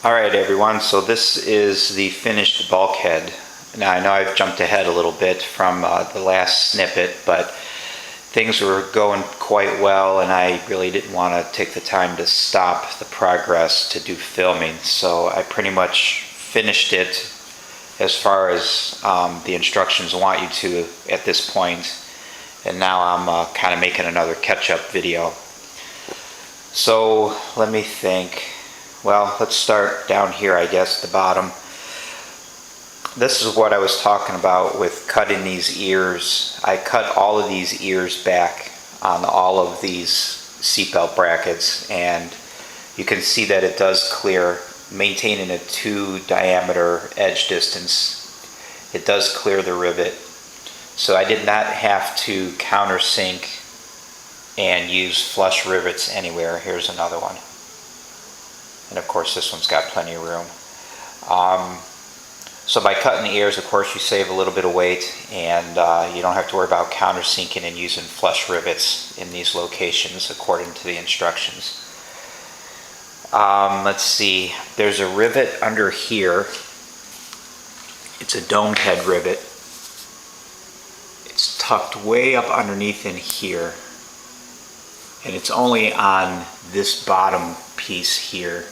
Alright everyone, so this is the finished bulkhead. Now I know I've jumped ahead a little bit from the last snippet, but things were going quite well and I really didn't want to take the time to stop the progress to do filming. So I pretty much finished it as far as the instructions want you to at this point. And now I'm kind of making another catch-up video. So let me think. Well, let's start down here, I guess, the bottom. This is what I was talking about with cutting these ears. I cut all of these ears back on all of these seatbelt brackets, and you can see that it does clear, maintaining a 2 diameter edge distance. It does clear the rivet. So I did not have to countersink and use flush rivets anywhere. Here's another one. And of course this one's got plenty of room. So by cutting the ears, of course, you save a little bit of weight, and you don't have to worry about countersinking and using flush rivets in these locations according to the instructions. Let's see, there's a rivet under here. It's a domed head rivet. It's tucked way up underneath in here, and it's only on this bottom piece here.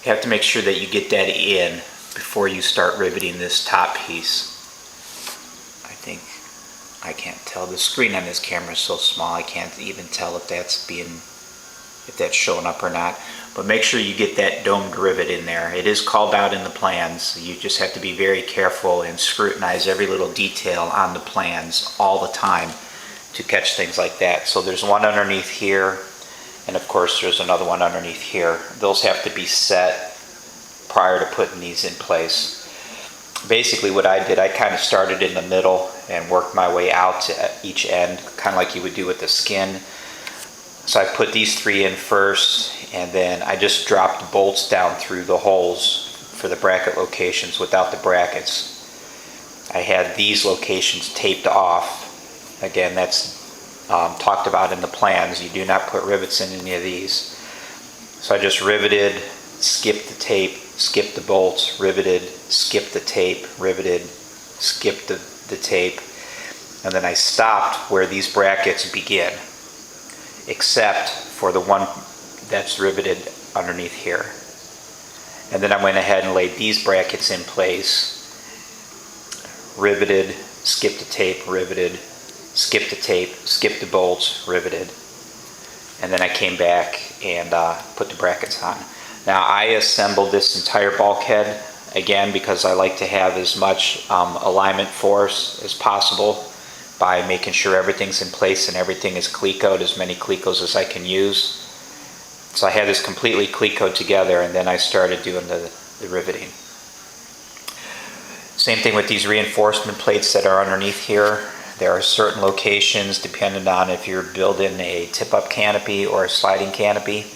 You have to make sure that you get that in before you start riveting this top piece. I can't tell. The screen on this camera is so small I can't even tell if that's showing up or not. But make sure you get that domed rivet in there. It is called out in the plans. You just have to be very careful and scrutinize every little detail on the plans all the time to catch things like that. So there's one underneath here, and of course there's another one underneath here. Those have to be set prior to putting these in place. Basically what I did, I kind of started in the middle and worked my way out to each end, kind of like you would do with the skin. So I put these 3 in first, and then I just dropped bolts down through the holes for the bracket locations without the brackets. I had these locations taped off. Again, that's talked about in the plans. You do not put rivets in any of these. So I just riveted, skipped the tape, skipped the bolts, riveted, skipped the tape, riveted, skipped the tape, and then I stopped where these brackets begin, except for the one that's riveted underneath here. And then I went ahead and laid these brackets in place, riveted, skipped the tape, riveted, skipped the tape, skipped the bolts, riveted, and then I came back and put the brackets on. Now I assembled this entire bulkhead, again, because I like to have as much alignment force as possible by making sure everything's in place and everything is clecoed, as many clecos as I can use. So I had this completely clecoed together, and then I started doing the riveting. Same thing with these reinforcement plates that are underneath here. There are certain locations, depending on if you're building a tip-up canopy or a sliding canopy.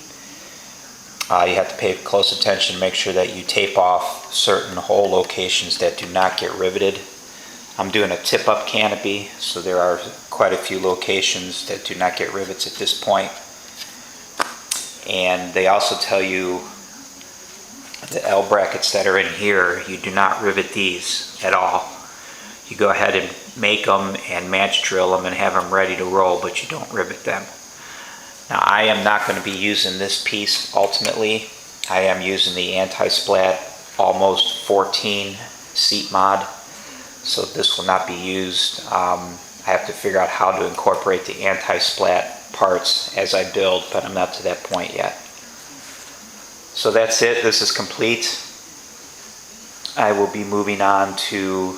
You have to pay close attention to make sure that you tape off certain hole locations that do not get riveted. I'm doing a tip-up canopy, so there are quite a few locations that do not get rivets at this point. And they also tell you the L brackets that are in here, you do not rivet these at all. You go ahead and make them and match drill them and have them ready to roll, but you don't rivet them. Now I am not going to be using this piece ultimately. I am using the anti-splat almost 14 seat mod, so this will not be used. I have to figure out how to incorporate the anti-splat parts as I build, but I'm not to that point yet. So that's it. This is complete. I will be moving on to,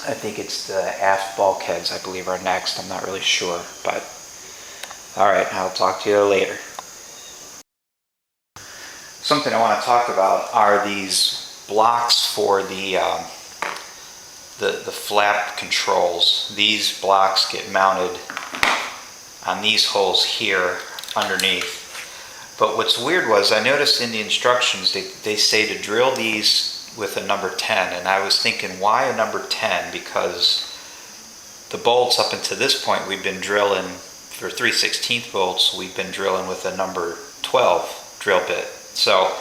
I think it's the aft bulkheads, I believe, are next. I'm not really sure, but alright, I'll talk to you later. Something I want to talk about are these blocks for the flap controls. These blocks get mounted on these holes here underneath. But what's weird was I noticed in the instructions they say to drill these with a number 10, and I was thinking, why a number 10? Because the bolts up until this point we've been drilling for 3/16 bolts, we've been drilling with a number 12 drill bit. So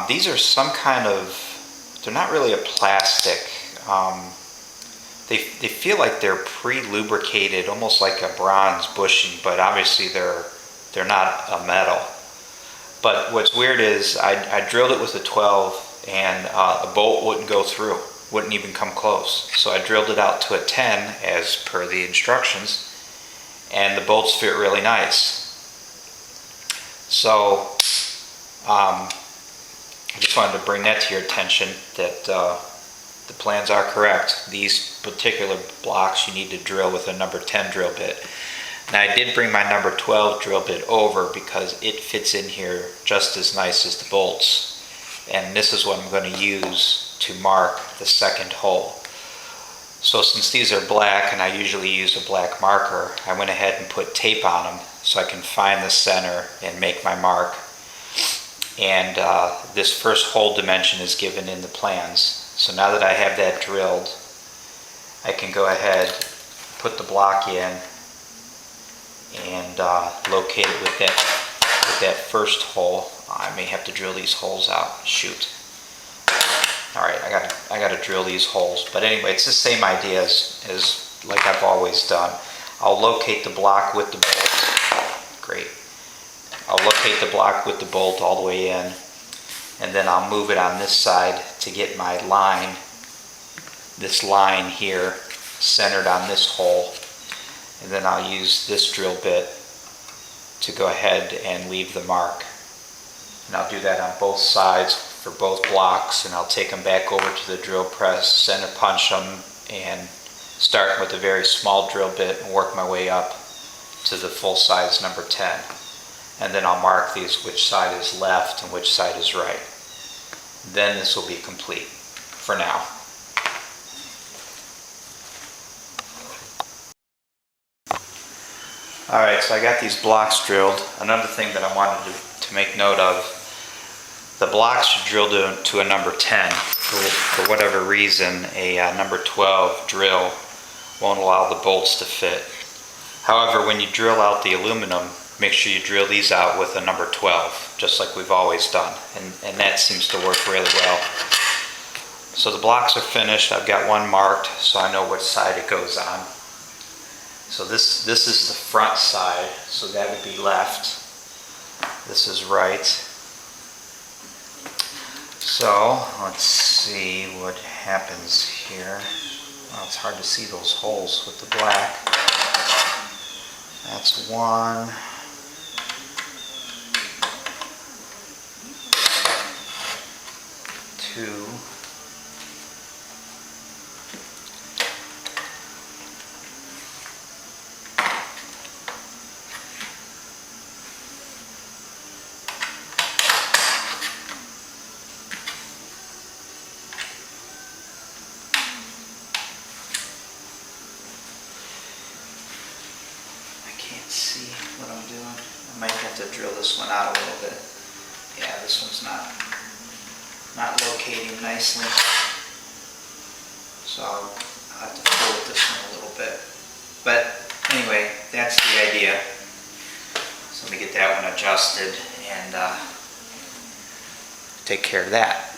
These are some kind of, they're not really a plastic. They feel like they're pre-lubricated, almost like a bronze bushing, but obviously they're not a metal. But what's weird is I drilled it with a 12 and a bolt wouldn't go through, wouldn't even come close. So I drilled it out to a 10 as per the instructions, and the bolts fit really nice. So I just wanted to bring that to your attention, that the plans are correct. These particular blocks you need to drill with a number 10 drill bit. Now I did bring my number 12 drill bit over because it fits in here just as nice as the bolts. And this is what I'm going to use to mark the second hole. So since these are black and I usually use a black marker, I went ahead and put tape on them so I can find the center and make my mark. And this first hole dimension is given in the plans. So now that I have that drilled, I can go ahead, put the block in, and locate it with that first hole. I may have to drill these holes out. Shoot. All right, I got to drill these holes. But anyway, it's the same idea as like I've always done. I'll locate the block with the bolt. Great. I'll locate the block with the bolt all the way in, and then I'll move it on this side to get my line, this line here, centered on this hole. And then I'll use this drill bit to go ahead and leave the mark. And I'll do that on both sides for both blocks, and I'll take them back over to the drill press, center punch them, and start with a very small drill bit and work my way up to the full size number 10. And then I'll mark these, which side is left and which side is right. Then this will be complete for now. Alright, so I got these blocks drilled. Another thing that I wanted to make note of, the blocks should drill to a number 10. For whatever reason, a number 12 drill won't allow the bolts to fit. However, when you drill out the aluminum, make sure you drill these out with a number 12, just like we've always done. And that seems to work really well. So the blocks are finished. I've got one marked, so I know which side it goes on. So this is the front side, so that would be left. This is right. So let's see what happens here. Well, it's hard to see those holes with the black. That's one. Two. See what I'm doing. I might have to drill this one out a little bit. Yeah, this one's not locating nicely. So I'll have to fold this one a little bit. But anyway, that's the idea. So let me get that one adjusted and take care of that.